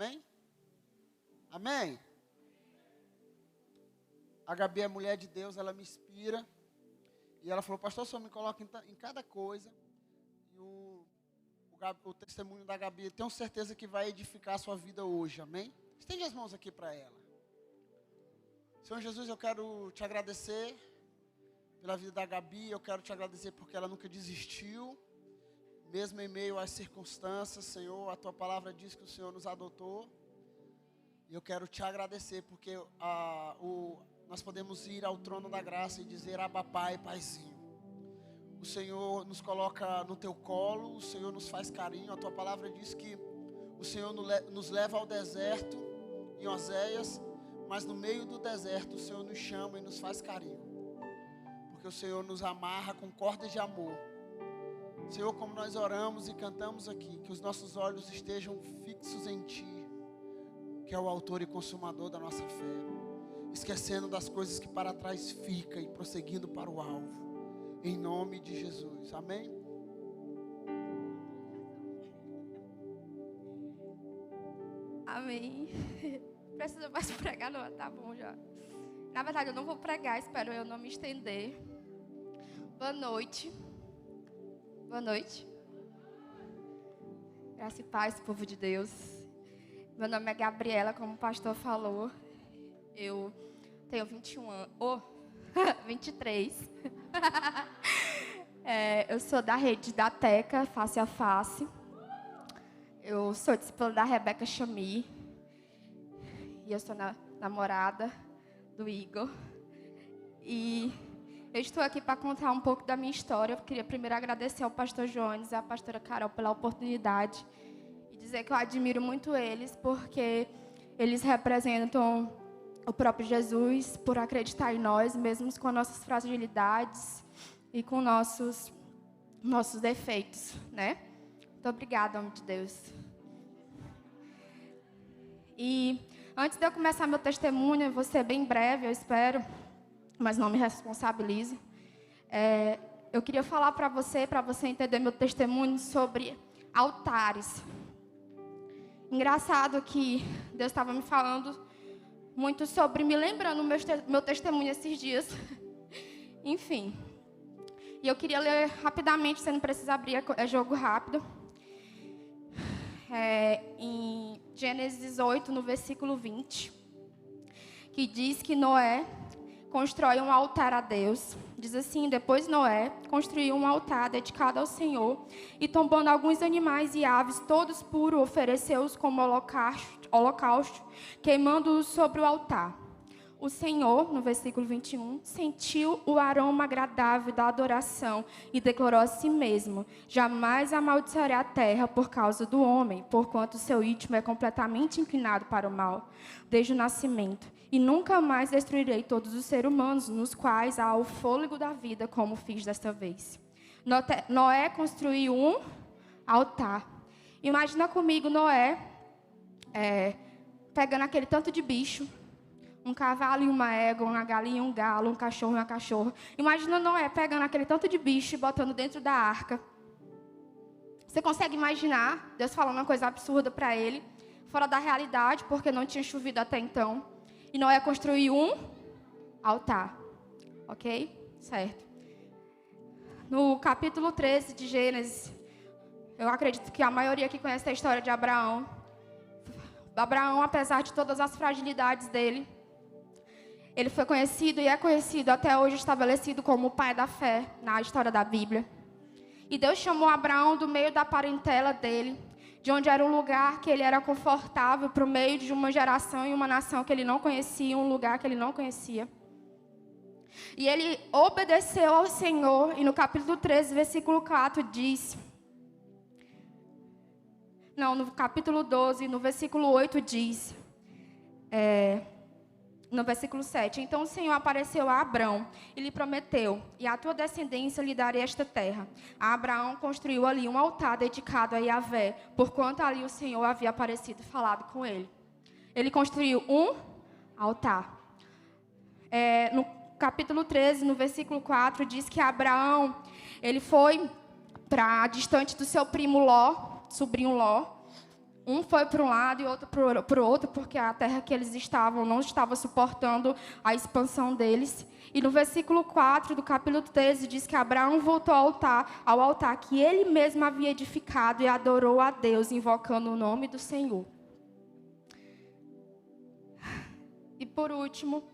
Amém? Amém? A Gabi é mulher de Deus, ela me inspira. E ela falou, pastor, o senhor me coloca em cada coisa. E o testemunho da Gabi, tenho certeza que vai edificar a sua vida hoje, amém? Estende as mãos aqui para ela. Senhor Jesus, eu quero te agradecer pela vida da Gabi. Eu quero te agradecer porque ela nunca desistiu. Mesmo em meio às circunstâncias, Senhor, a tua palavra diz que o Senhor nos adotou. E eu quero te agradecer porque nós podemos ir ao trono da graça e dizer, Abba Pai, Paizinho. O Senhor nos coloca no teu colo, o Senhor nos faz carinho. A tua palavra diz que o Senhor nos leva ao deserto, em Oséias, mas no meio do deserto o Senhor nos chama e nos faz carinho. Porque o Senhor nos amarra com cordas de amor. Senhor, como nós oramos e cantamos aqui, que os nossos olhos estejam fixos em Ti, que é o autor e consumador da nossa fé, esquecendo das coisas que para trás fica e prosseguindo para o alvo, em nome de Jesus, amém? Amém. Precisa mais pregar, não? Tá bom já. Na verdade, eu não vou pregar, espero eu não me estender. Boa noite. Boa noite. Graça e paz, povo de Deus. Meu nome é Gabriela, como o pastor falou. Eu tenho 21 anos. 23. Eu sou da rede da Teca, Face a Face. Eu sou discípula da Rebeca Chami. E eu sou namorada do Igor. E eu estou aqui para contar um pouco da minha história. Eu queria primeiro agradecer ao pastor Jones e à pastora Carol pela oportunidade. E dizer que eu admiro muito eles, porque eles representam o próprio Jesus, por acreditar em nós, mesmo com nossas fragilidades e com nossos defeitos, né? Muito obrigada, homem de Deus. E antes de eu começar meu testemunho, eu vou ser bem breve, eu espero, mas não me responsabilize. Eu queria falar para você entender meu testemunho sobre altares. Engraçado que Deus estava me falando muito sobre, me lembrando meu testemunho esses dias. Enfim. E eu queria ler rapidamente, você não precisa abrir, é jogo rápido. Em Gênesis 8, no versículo 20, que diz que Noé constrói um altar a Deus. Diz assim, depois Noé construiu um altar dedicado ao Senhor e tomando alguns animais e aves, todos puros, ofereceu-os como holocausto, queimando-os sobre o altar. O Senhor, no versículo 21, sentiu o aroma agradável da adoração e declarou a si mesmo, jamais amaldiçoarei a terra por causa do homem, porquanto seu íntimo é completamente inclinado para o mal, desde o nascimento. E nunca mais destruirei todos os seres humanos, nos quais há o fôlego da vida, como fiz desta vez. Noé construiu um altar. Imagina comigo Noé pegando aquele tanto de bicho, um cavalo e uma égua, uma galinha e um galo, um cachorro e uma cachorra. Imagina Noé pegando aquele tanto de bicho e botando dentro da arca. Você consegue imaginar Deus falando uma coisa absurda para ele, fora da realidade, porque não tinha chovido até então. E Noé construiu um altar. Ok? Certo. No capítulo 13 de Gênesis, eu acredito que a maioria aqui conhece a história de Abraão. Abraão, apesar de todas as fragilidades dele, ele foi conhecido e é conhecido até hoje, estabelecido como o pai da fé na história da Bíblia. E Deus chamou Abraão do meio da parentela dele, de onde era um lugar que ele era confortável, para o meio de uma geração e uma nação que ele não conhecia, um lugar que ele não conhecia. E ele obedeceu ao Senhor, e no capítulo 13, versículo 4, diz... Não, no capítulo 12, no versículo 8, diz... No versículo 7, então o Senhor apareceu a Abrão e lhe prometeu, e a tua descendência lhe darei esta terra. Abraão construiu ali um altar dedicado a Yahvé, porquanto ali o Senhor havia aparecido e falado com ele. Ele construiu um altar. No capítulo 13, no versículo 4, diz que Abraão, ele foi para distante do seu primo Ló, sobrinho Ló, Um foi para um lado e outro para o outro, porque a terra que eles estavam não estava suportando a expansão deles. E no versículo 4 do capítulo 13 diz que Abraão voltou ao altar que ele mesmo havia edificado e adorou a Deus, invocando o nome do Senhor. E por último,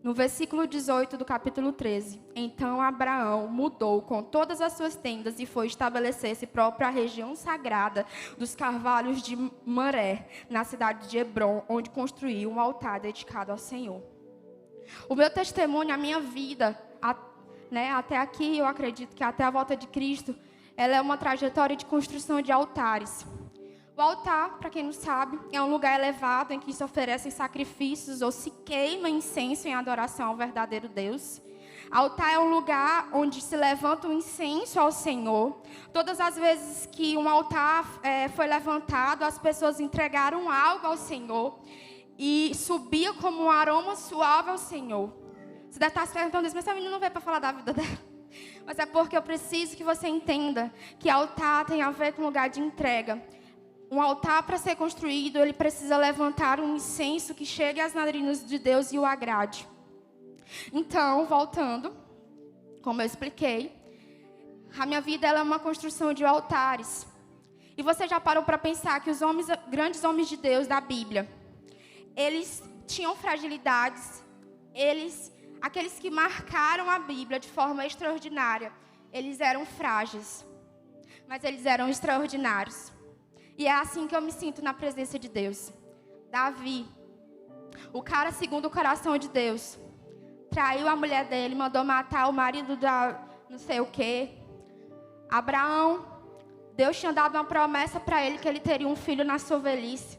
no versículo 18 do capítulo 13, então Abraão mudou com todas as suas tendas e foi estabelecer-se própria região sagrada dos carvalhos de Mamré, na cidade de Hebrom, onde construiu um altar dedicado ao Senhor. O meu testemunho, a minha vida, até aqui, eu acredito que até a volta de Cristo, ela é uma trajetória de construção de altares. O altar, para quem não sabe, é um lugar elevado em que se oferecem sacrifícios ou se queima incenso em adoração ao verdadeiro Deus. Altar é um lugar onde se levanta um incenso ao Senhor. Todas as vezes que um altar foi levantado, as pessoas entregaram algo ao Senhor e subia como um aroma suave ao Senhor. Você deve estar se perguntando isso, mas essa menina não veio para falar da vida dela. Mas é porque eu preciso que você entenda que altar tem a ver com lugar de entrega. Um altar, para ser construído, ele precisa levantar um incenso que chegue às narinas de Deus e o agrade. Então, voltando, como eu expliquei, a minha vida ela é uma construção de altares. E você já parou para pensar que os grandes homens de Deus da Bíblia, eles tinham fragilidades, aqueles que marcaram a Bíblia de forma extraordinária, eles eram frágeis, mas eles eram extraordinários. E é assim que eu me sinto na presença de Deus. Davi, o cara segundo o coração de Deus, traiu a mulher dele, mandou matar o marido da não sei o quê. Abraão, Deus tinha dado uma promessa para ele que ele teria um filho na sua velhice.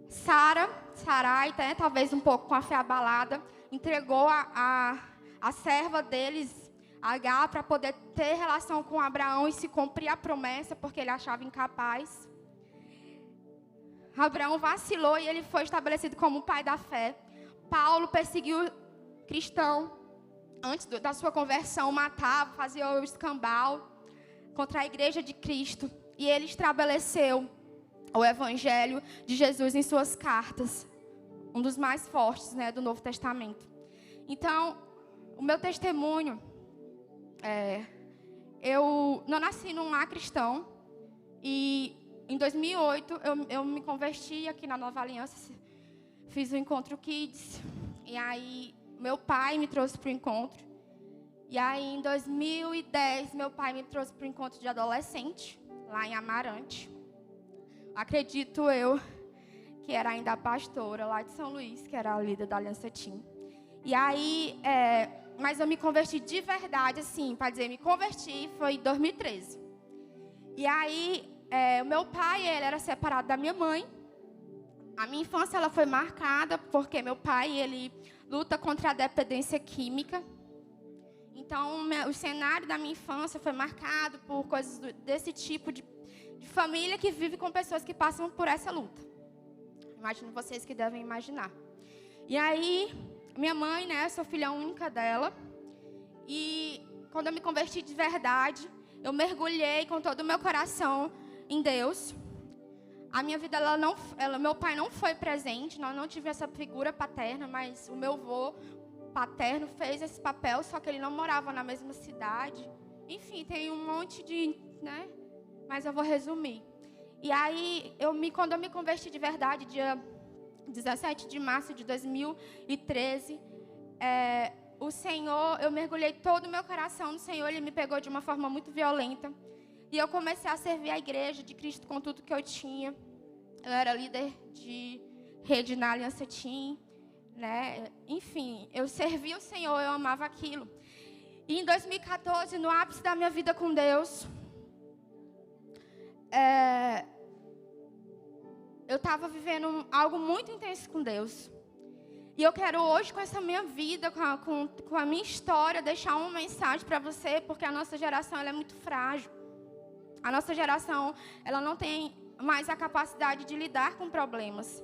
Sarai, talvez um pouco com a fé abalada, entregou a serva deles, Agar, para poder ter relação com Abraão e se cumprir a promessa, porque ele achava incapaz. Abraão vacilou e ele foi estabelecido como o pai da fé. Paulo perseguiu cristão antes da sua conversão, matava, fazia o escambau contra a igreja de Cristo. E ele estabeleceu o evangelho de Jesus em suas cartas, um dos mais fortes, do Novo Testamento. Então, o meu testemunho eu não nasci num lar cristão e em 2008 eu me converti aqui na Nova Aliança, fiz o Encontro Kids e aí meu pai me trouxe para o encontro. E aí em 2010 meu pai me trouxe para o encontro de adolescente lá em Amarante. Acredito eu que era ainda a pastora lá de São Luís, que era a líder da Aliança Team. E aí, mas eu me converti de verdade, assim, para dizer, me converti, foi em 2013. E aí, o meu pai, ele era separado da minha mãe. A minha infância, ela foi marcada, porque meu pai, ele luta contra a dependência química. Então, o cenário da minha infância foi marcado por coisas desse tipo de família que vive com pessoas que passam por essa luta. Imagino vocês que devem imaginar. E aí, minha mãe, eu sou filha única dela. E quando eu me converti de verdade, eu mergulhei com todo o meu coração em Deus. A minha vida, meu pai não foi presente, nós não tivemos essa figura paterna, mas o meu avô paterno fez esse papel, só que ele não morava na mesma cidade. Enfim, tem um monte de, mas eu vou resumir. E aí, quando eu me converti de verdade, dia 17 de março de 2013, o Senhor, eu mergulhei todo o meu coração no Senhor, Ele me pegou de uma forma muito violenta. E eu comecei a servir a igreja de Cristo com tudo que eu tinha. Eu era líder de rede na Aliança Team, Enfim, eu servia o Senhor, eu amava aquilo. E em 2014, no ápice da minha vida com Deus, eu estava vivendo algo muito intenso com Deus. E eu quero hoje, com essa minha vida, com a minha história, deixar uma mensagem para você, porque a nossa geração ela é muito frágil. A nossa geração ela não tem mais a capacidade de lidar com problemas,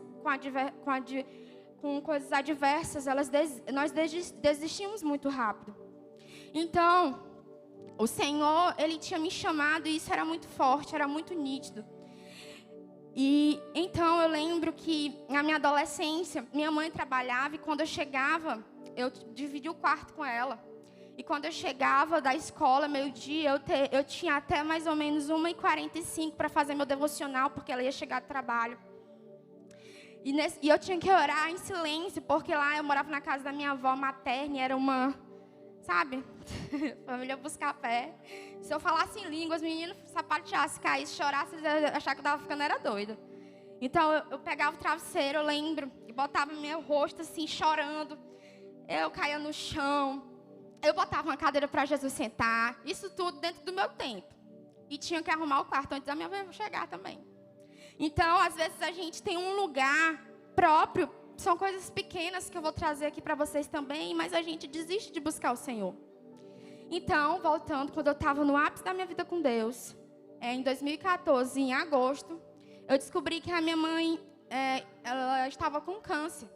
com coisas adversas. Nós desistimos muito rápido. Então, o Senhor, Ele tinha me chamado e isso era muito forte, era muito nítido. E então eu lembro que na minha adolescência, minha mãe trabalhava e quando eu chegava, eu dividia o quarto com ela. E quando eu chegava da escola, meio-dia, eu tinha até mais ou menos 1h45 para fazer meu devocional, porque ela ia chegar do trabalho. E eu tinha que orar em silêncio, porque lá eu morava na casa da minha avó materna, e era uma, sabe, família buscar pé. Se eu falasse em línguas, os meninos sapateassem, caíssem, chorassem, achavam que eu estava ficando era doida. Então eu pegava o travesseiro, eu lembro, e botava meu rosto assim, chorando. Eu caía no chão. Eu botava uma cadeira para Jesus sentar. Isso tudo dentro do meu tempo. E tinha que arrumar o quarto antes da minha mãe chegar também. Então, às vezes, a gente tem um lugar próprio. São coisas pequenas que eu vou trazer aqui para vocês também. Mas a gente desiste de buscar o Senhor. Então, voltando, quando eu estava no ápice da minha vida com Deus, em 2014, em agosto, eu descobri que a minha mãe ela estava com câncer.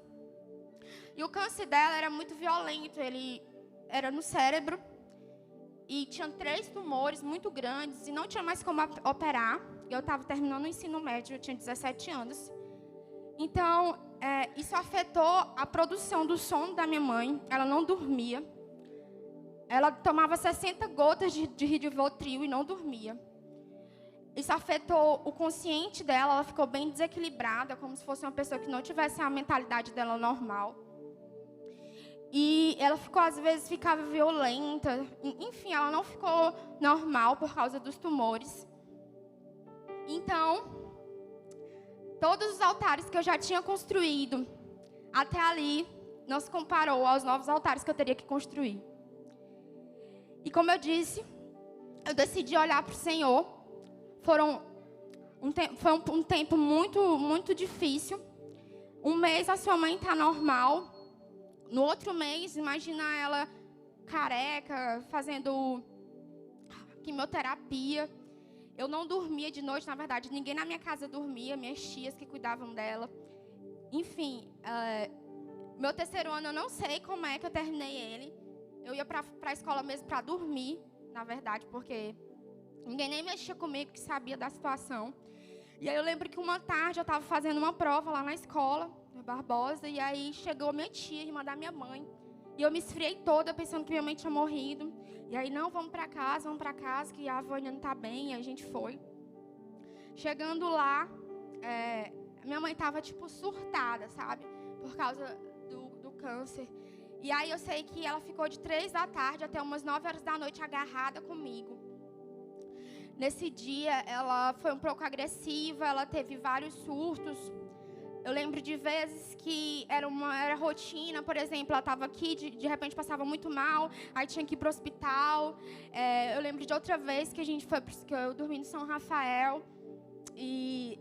E o câncer dela era muito violento. Ele era no cérebro e tinha 3 tumores muito grandes e não tinha mais como operar. Eu estava terminando o ensino médio, eu tinha 17 anos. Então, isso afetou a produção do sono da minha mãe. Ela não dormia. Ela tomava 60 gotas de Rivotril e não dormia. Isso afetou o consciente dela, ela ficou bem desequilibrada, como se fosse uma pessoa que não tivesse a mentalidade dela normal. E ela ficou, às vezes, ficava violenta. Enfim, ela não ficou normal por causa dos tumores. Então, todos os altares que eu já tinha construído, até ali, não se comparou aos novos altares que eu teria que construir. E como eu disse, eu decidi olhar para o Senhor. Foi um tempo muito, muito difícil. Um mês a sua mãe está normal. No outro mês, imagina ela careca, fazendo quimioterapia. Eu não dormia de noite, na verdade, ninguém na minha casa dormia, minhas tias que cuidavam dela. Enfim, meu terceiro ano eu não sei como é que eu terminei ele. Eu ia para a escola mesmo para dormir, na verdade, porque ninguém nem mexia comigo, que sabia da situação. E aí eu lembro que uma tarde eu estava fazendo uma prova lá na escola, no Barbosa, e aí chegou minha tia, irmã da minha mãe. E eu me esfriei toda, pensando que minha mãe tinha morrido. E aí, não, vamos para casa, que a avó ainda não está bem. E a gente foi. Chegando lá, minha mãe estava, tipo, surtada, sabe? Por causa do câncer. E aí eu sei que ela ficou de 3 da tarde até umas 9 horas da noite agarrada comigo. Nesse dia, ela foi um pouco agressiva, ela teve vários surtos. Eu lembro de vezes que era rotina, por exemplo, ela estava aqui, de repente passava muito mal, aí tinha que ir para o hospital. Eu lembro de outra vez que que eu dormi no São Rafael, e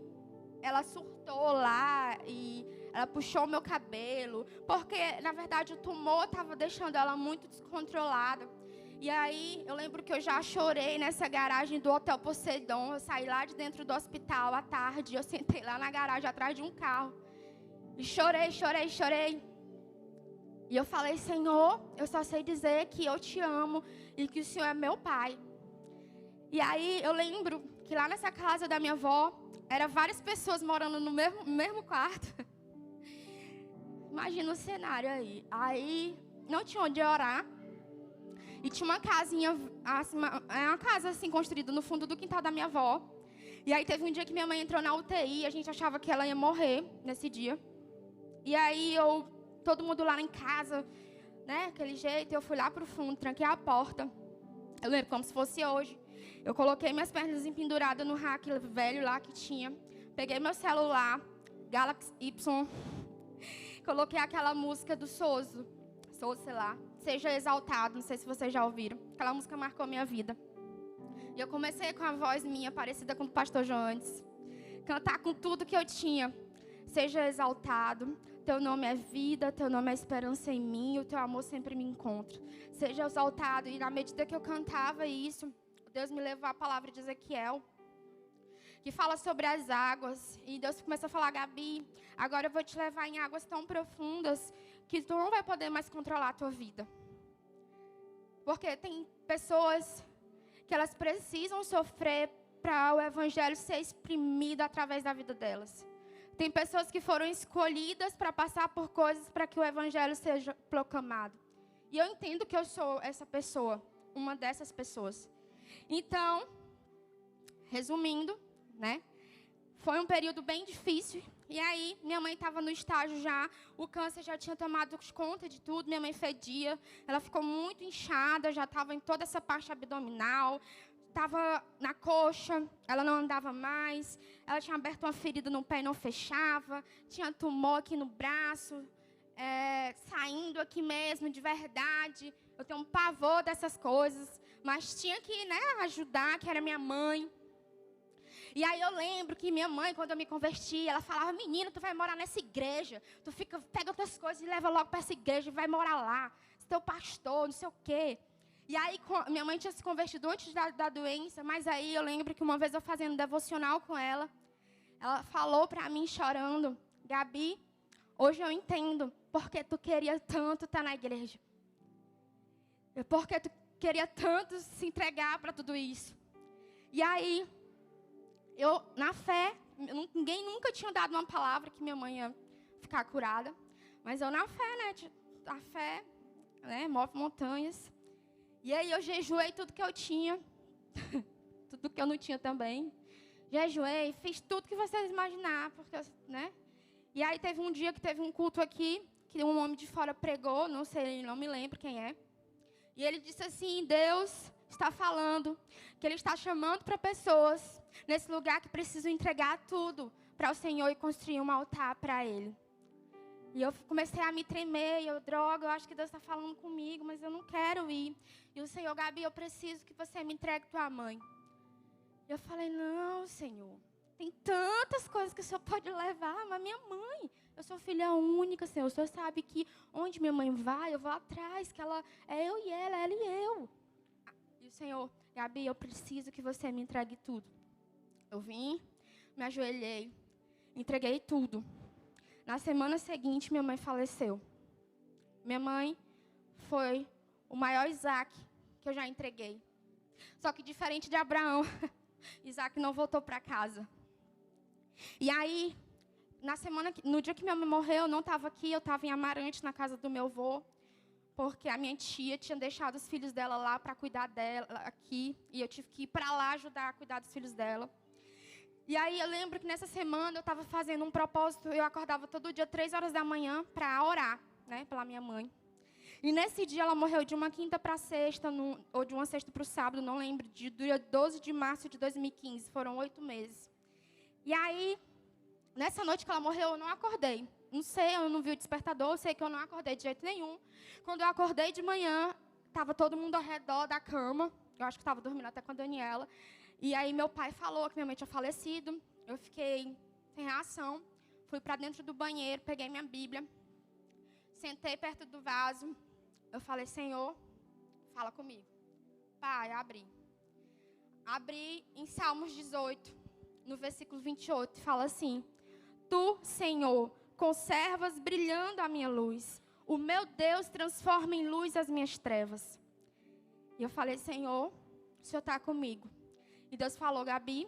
ela surtou lá, e ela puxou meu cabelo, porque, na verdade, o tumor estava deixando ela muito descontrolada. E aí, eu lembro que eu já chorei nessa garagem do Hotel Poseidon. Eu saí lá de dentro do hospital à tarde. Eu sentei lá na garagem, atrás de um carro. E chorei. E eu falei, Senhor, eu só sei dizer que eu te amo e que o Senhor é meu Pai. E aí, eu lembro que lá nessa casa da minha avó, eram várias pessoas morando no mesmo quarto. Imagina o cenário aí. Aí, não tinha onde orar. E tinha uma casinha, uma casa assim construída no fundo do quintal da minha avó. E aí teve um dia que minha mãe entrou na UTI, a gente achava que ela ia morrer nesse dia. E aí todo mundo lá em casa, né, aquele jeito, eu fui lá pro fundo, tranquei a porta. Eu lembro como se fosse hoje. Eu coloquei minhas pernas empenduradas no rack velho lá que tinha. Peguei meu celular, Galaxy Y, coloquei aquela música do Souza, sei lá. Seja exaltado, não sei se vocês já ouviram. Aquela música marcou minha vida. E eu comecei com a voz minha, parecida com o pastor Joantes. Cantar com tudo que eu tinha. Seja exaltado, teu nome é vida, teu nome é esperança em mim, o teu amor sempre me encontra. Seja exaltado. E na medida que eu cantava isso, Deus me levou a palavra de Ezequiel, que fala sobre as águas. E Deus começou a falar, Gabi, agora eu vou te levar em águas tão profundas que tu não vai poder mais controlar a tua vida. Porque tem pessoas que elas precisam sofrer para o evangelho ser exprimido através da vida delas. Tem pessoas que foram escolhidas para passar por coisas para que o evangelho seja proclamado. E eu entendo que eu sou essa pessoa, uma dessas pessoas. Então, resumindo, né? Foi um período bem difícil. E aí, minha mãe estava no estágio já, o câncer já tinha tomado conta de tudo, minha mãe fedia, ela ficou muito inchada, já estava em toda essa parte abdominal, estava na coxa, ela não andava mais, ela tinha aberto uma ferida no pé e não fechava, tinha tumor aqui no braço, saindo aqui mesmo, de verdade. Eu tenho um pavor dessas coisas, mas tinha que, né, ajudar, que era minha mãe. E aí eu lembro que minha mãe, quando eu me converti, ela falava: menina, tu vai morar nessa igreja, pega outras coisas e leva logo para essa igreja e vai morar lá, você é teu pastor, não sei o quê. E aí minha mãe tinha se convertido antes da doença, mas aí eu lembro que uma vez eu fazendo devocional com ela falou para mim chorando: Gabi, hoje eu entendo porque tu queria tanto estar na igreja. Porque tu queria tanto se entregar para tudo isso. E aí, eu, na fé, ninguém nunca tinha dado uma palavra que minha mãe ia ficar curada. Mas eu na fé, né? A fé, né, move montanhas. E aí eu jejuei tudo que eu tinha. Tudo que eu não tinha também. Jejuei, fiz tudo que vocês imaginar, porque, né? E aí teve um dia que teve um culto aqui, que um homem de fora pregou, não sei, não me lembro quem é. E ele disse assim: Deus está falando que Ele está chamando para pessoas nesse lugar que precisam entregar tudo para o Senhor e construir um altar para Ele. E eu comecei a me tremer, eu acho que Deus está falando comigo, mas eu não quero ir. E o Senhor: Gabi, eu preciso que você me entregue tua mãe. E eu falei: não, Senhor, tem tantas coisas que o Senhor pode levar, mas minha mãe, eu sou filha única, Senhor. O Senhor sabe que onde minha mãe vai, eu vou atrás, que ela é eu e ela e eu. E o Senhor: Gabi, eu preciso que você me entregue tudo. Eu vim, me ajoelhei, entreguei tudo. Na semana seguinte, minha mãe faleceu. Minha mãe foi o maior Isaac que eu já entreguei. Só que diferente de Abraão, Isaac não voltou para casa. E aí, no dia que minha mãe morreu, eu não estava aqui, eu estava em Amarante, na casa do meu avô, porque a minha tia tinha deixado os filhos dela lá para cuidar dela aqui, e eu tive que ir para lá ajudar a cuidar dos filhos dela. E aí eu lembro que nessa semana eu estava fazendo um propósito, eu acordava todo dia 3 horas da manhã para orar, né, pela minha mãe. E nesse dia ela morreu de uma quinta para sexta, ou de uma sexta para o sábado, não lembro, de dia 12 de março de 2015, foram 8 meses. E aí, nessa noite que ela morreu, eu não acordei. Não sei, eu não vi o despertador, eu sei que eu não acordei de jeito nenhum. Quando eu acordei de manhã, estava todo mundo ao redor da cama. Eu acho que estava dormindo até com a Daniela. E aí meu pai falou que minha mãe tinha falecido. Eu fiquei sem reação. Fui para dentro do banheiro, peguei minha Bíblia. Sentei perto do vaso. Eu falei: Senhor, fala comigo. Pai, abri. Abri em Salmos 18, no versículo 28, fala assim: Tu, Senhor, conservas brilhando a minha luz. O meu Deus transforma em luz as minhas trevas. E eu falei: Senhor, o Senhor está comigo. E Deus falou: Gabi.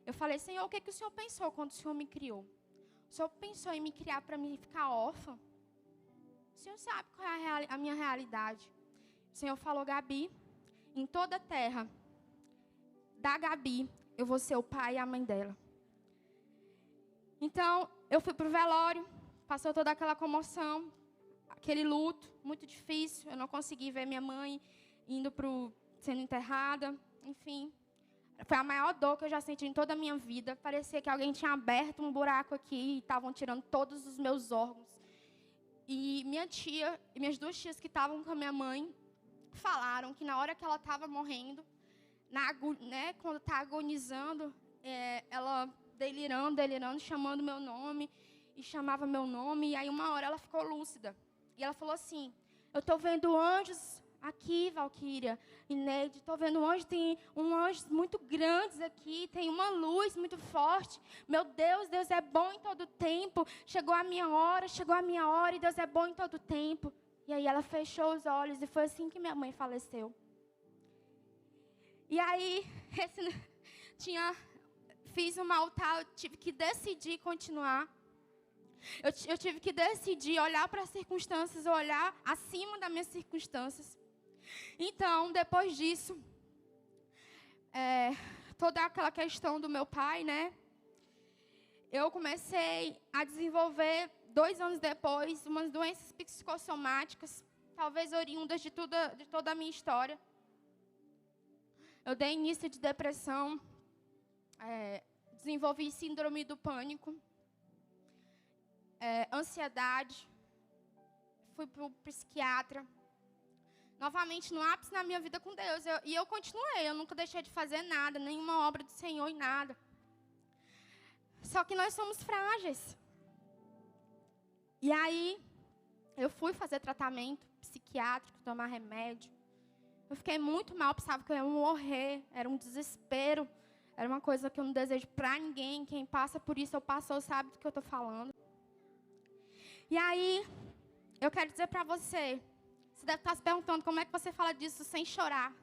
Eu falei: Senhor, o que o Senhor pensou quando o Senhor me criou? O Senhor pensou em me criar para mim ficar órfã? O Senhor sabe qual é a minha realidade. O Senhor falou: Gabi, em toda a terra da Gabi, eu vou ser o pai e a mãe dela. Então, eu fui para o velório, passou toda aquela comoção, aquele luto muito difícil. Eu não consegui ver minha mãe sendo enterrada, enfim. Foi a maior dor que eu já senti em toda a minha vida. Parecia que alguém tinha aberto um buraco aqui e estavam tirando todos os meus órgãos. E minha tia e minhas 2 tias que estavam com a minha mãe falaram que na hora que ela estava morrendo, quando está agonizando, ela delirando, chamando meu nome, e chamava meu nome, e aí uma hora ela ficou lúcida. E ela falou assim: eu estou vendo anjos aqui, Valquíria e Neide, estou vendo anjos, tem anjos muito grandes aqui, tem uma luz muito forte. Meu Deus, Deus é bom em todo tempo. Chegou a minha hora, e Deus é bom em todo tempo. E aí ela fechou os olhos, e foi assim que minha mãe faleceu. E aí, fiz um altar, eu tive que decidir continuar. Eu tive que decidir olhar para as circunstâncias, olhar acima das minhas circunstâncias. Então, depois disso, toda aquela questão do meu pai, né? Eu comecei a desenvolver, 2 anos depois, umas doenças psicossomáticas, talvez oriundas de toda a minha história. Eu dei início de depressão, desenvolvi síndrome do pânico, ansiedade, fui para o psiquiatra. Novamente, no ápice na minha vida com Deus. E eu continuei, eu nunca deixei de fazer nada, nenhuma obra do Senhor e nada. Só que nós somos frágeis. E aí, eu fui fazer tratamento psiquiátrico, tomar remédio. Eu fiquei muito mal, pensava que eu ia morrer. Era um desespero. Era uma coisa que eu não desejo para ninguém. Quem passa por isso, ou passou, sabe do que eu estou falando. E aí, eu quero dizer para você, você deve estar se perguntando como é que você fala disso sem chorar.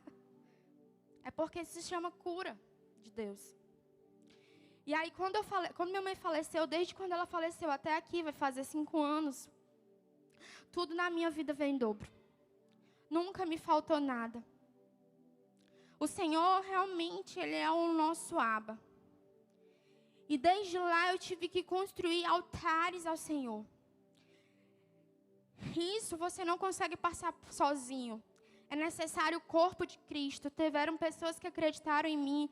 É porque isso se chama cura de Deus. E aí, quando minha mãe faleceu, desde quando ela faleceu até aqui, vai fazer 5 anos, tudo na minha vida veio em dobro. Nunca me faltou nada. O Senhor, realmente, Ele é o nosso Abba. E desde lá, eu tive que construir altares ao Senhor. Isso você não consegue passar sozinho. É necessário o corpo de Cristo. Tiveram pessoas que acreditaram em mim.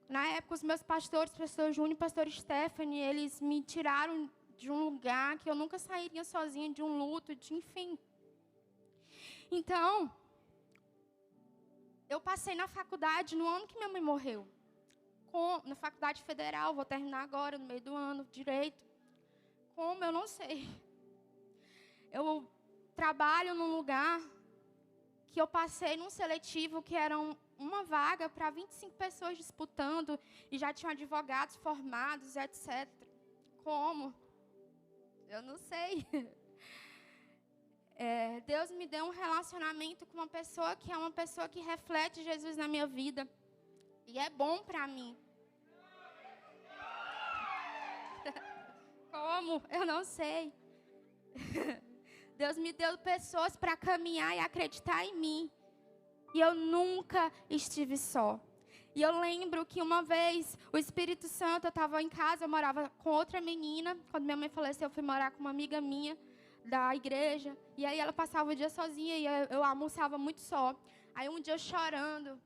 Na época, os meus pastores, pastor Júnior e pastor Stephanie, eles me tiraram de um lugar que eu nunca sairia sozinha, de um luto, enfim. Então, eu passei na faculdade no ano que minha mãe morreu. Na faculdade federal, vou terminar agora, no meio do ano, direito. Como? Eu não sei. Eu trabalho num lugar que eu passei num seletivo que era uma vaga para 25 pessoas disputando e já tinham advogados formados, etc. Como? Eu não sei. Deus me deu um relacionamento com uma pessoa que é uma pessoa que reflete Jesus na minha vida. E é bom para mim. Como? Eu não sei. Deus me deu pessoas para caminhar e acreditar em mim. E eu nunca estive só. E eu lembro que uma vez, o Espírito Santo, eu estava em casa, eu morava com outra menina. Quando minha mãe faleceu, eu fui morar com uma amiga minha da igreja. E aí ela passava o dia sozinha e eu almoçava muito só. Aí um dia eu chorando,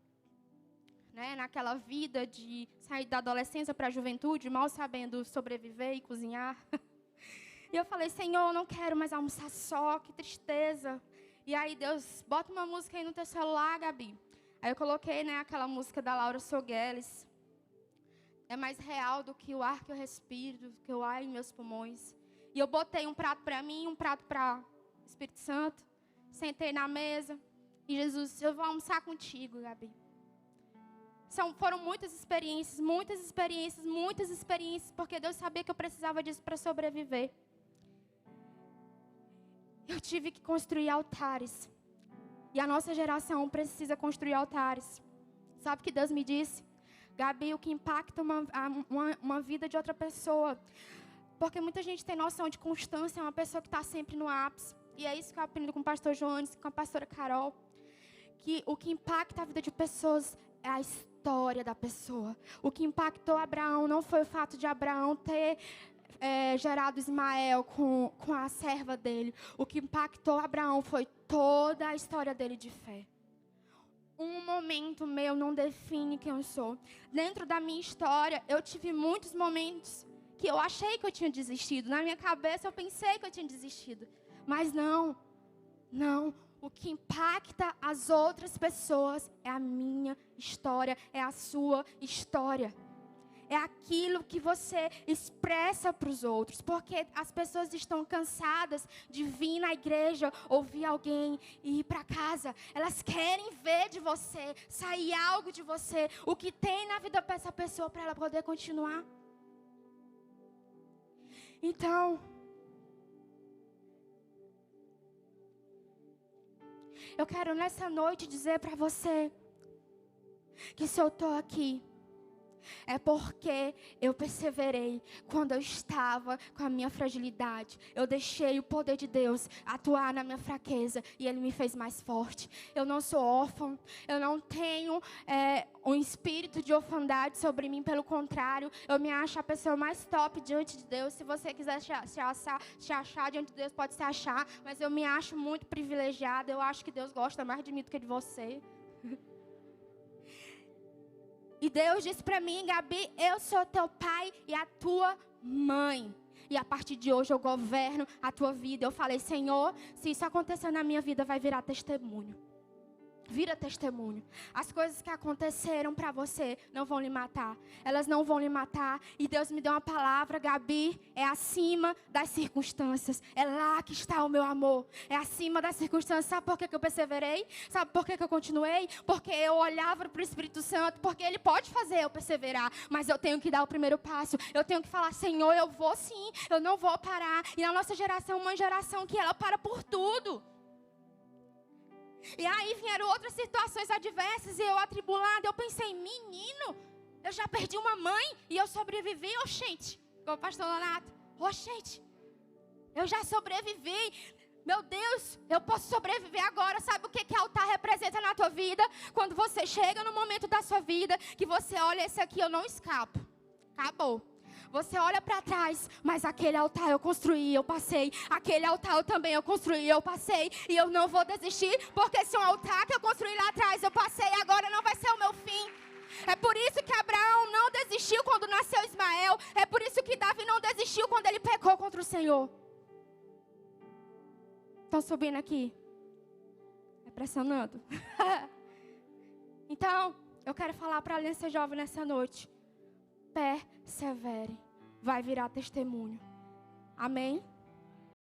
né, naquela vida de sair da adolescência para a juventude, mal sabendo sobreviver e cozinhar. E eu falei, Senhor, eu não quero mais almoçar só, que tristeza. E aí Deus, bota uma música aí no teu celular, Gabi. Aí eu coloquei, né, aquela música da Laura Sogueles. É mais real do que o ar que eu respiro, do que o ar em meus pulmões. E eu botei um prato para mim, um prato para o Espírito Santo. Sentei na mesa. E Jesus, eu vou almoçar contigo, Gabi. Foram muitas experiências, porque Deus sabia que eu precisava disso para sobreviver. Eu tive que construir altares. E a nossa geração precisa construir altares. Sabe o que Deus me disse? Gabi, o que impacta uma vida de outra pessoa. Porque muita gente tem noção de constância, é uma pessoa que está sempre no ápice. E é isso que eu aprendi com o pastor Jones, com a pastora Carol. Que o que impacta a vida de pessoas é a história da pessoa. O que impactou Abraão não foi o fato de Abraão ter gerado Ismael com a serva dele. O que impactou Abraão foi toda a história dele de fé. Um momento meu não define quem eu sou. Dentro da minha história, eu tive muitos momentos que eu achei que eu tinha desistido. Na minha cabeça, eu pensei que eu tinha desistido. Mas não. O que impacta as outras pessoas é a minha história, é a sua história. É aquilo que você expressa para os outros. Porque as pessoas estão cansadas de vir na igreja, ouvir alguém e ir para casa. Elas querem ver de você, sair algo de você. O que tem na vida para essa pessoa, para ela poder continuar. Então, eu quero nessa noite dizer para você que se eu estou aqui É porque eu perseverei quando eu estava com a minha fragilidade. Eu deixei o poder de Deus atuar na minha fraqueza e Ele me fez mais forte. Eu não sou órfã, eu não tenho um espírito de orfandade sobre mim. Pelo contrário, eu me acho a pessoa mais top diante de Deus. Se você quiser se achar diante de Deus, pode se achar. Mas eu me acho muito privilegiada. Eu acho que Deus gosta mais de mim do que de você. E Deus disse para mim: Gabi, eu sou teu pai e a tua mãe. E a partir de hoje eu governo a tua vida. Eu falei: Senhor, se isso acontecer na minha vida, vai virar testemunho. Vira testemunho. As coisas que aconteceram para você não vão lhe matar. Elas não vão lhe matar. E Deus me deu uma palavra: Gabi, é acima das circunstâncias. É lá que está o meu amor. É acima das circunstâncias. Sabe por que eu perseverei? Sabe por que eu continuei? Porque eu olhava para o Espírito Santo. Porque Ele pode fazer eu perseverar. Mas eu tenho que dar o primeiro passo. Eu tenho que falar: Senhor, eu vou sim. Eu não vou parar. E na nossa geração, uma geração que ela para por tudo. E aí vieram outras situações adversas e eu atribulada. Eu pensei: menino, eu já perdi uma mãe e eu sobrevivi. Oxente, igual o pastor Leonardo. Oxente, eu já sobrevivi. Meu Deus, eu posso sobreviver agora. Sabe o que altar representa na tua vida? Quando você chega no momento da sua vida que você olha: esse aqui eu não escapo. Acabou. Você olha para trás, mas aquele altar eu construí, eu passei. Aquele altar eu também construí, eu passei. E eu não vou desistir, porque se um altar que eu construí lá atrás eu passei, agora não vai ser o meu fim. É por isso que Abraão não desistiu quando nasceu Ismael. É por isso que Davi não desistiu quando ele pecou contra o Senhor. Estão subindo aqui? É pressionando. Então, eu quero falar para a Aliança Jovem nessa noite: persevere, vai virar testemunho. Amém?